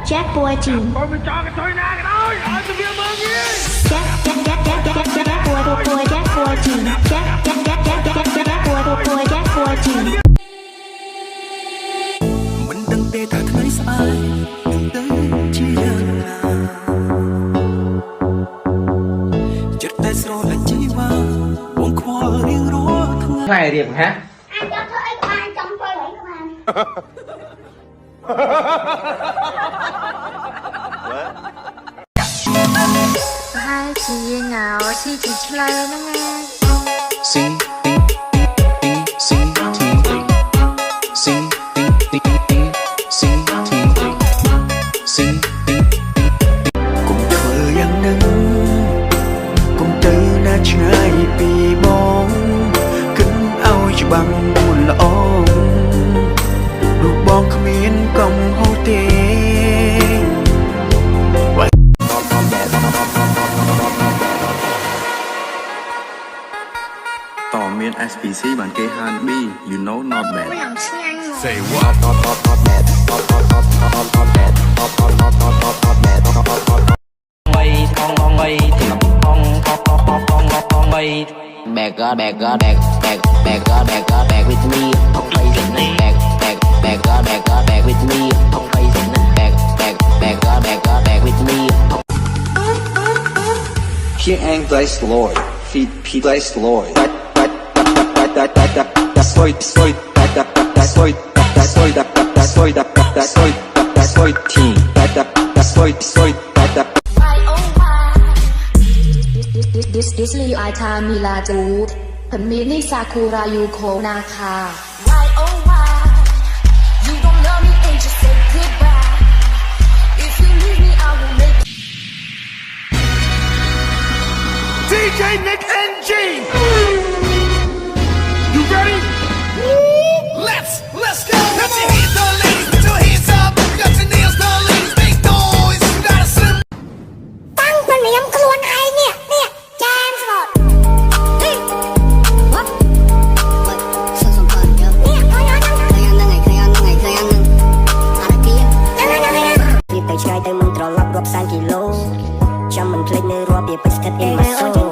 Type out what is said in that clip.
Jack Boy Team คนไปจอกันถอยหน้ากันเลยเอาจะเบียร์เมืองนี้ Jack Boy Team Jack Boy Team មិនដឹងទេថាថ្ងៃស្អែកនឹងទៅជាយ៉ាងណាចិត្តតែស្រលាញ់ជីវ៉ាវងខ្វល់រៀងរាល់ថ្ងៃថ្ងៃរៀបហ៎អាចចង់ធ្វើអីក៏បានចង់ធ្វើអីក៏បានហើយជាងោស៊ីជាឆ្លើហ្នឹងណា C C T C T C T C កុំធ្វើយ៉ាងនឹងកុំទៅណាឆ្ងាយពីបងគិតឲ្យច្បាំងមូលល្អរូបបងគ្មានកំហុសទេតមាន SPC បានគេហាន B you know not bad យ៉ាងឆ្ងាញ់ say what not bad not bad back with me okay back with me okay back with me Here and bless the Lord feet bless the Lord that's team This Lee I time Mila Jude ผมมีนิสาคูรายูโคนาคา Why oh why you don't love me and just say goodbye if you leave me I will make DJ Nick NG You ready? Let's go Put your hands up ladies put your hands up got your nails done ladies make noise you gotta slim ตั้งเป็นเมียมกลวนไอเนี่ยแจมสดពីទៅឆ្ងាយទៅមិនត្រឡប់រាប់សែនគីឡូចាំមិនភ្លេចនៅរាប់ពីបិស្កិតអ៊ីម៉ាសូ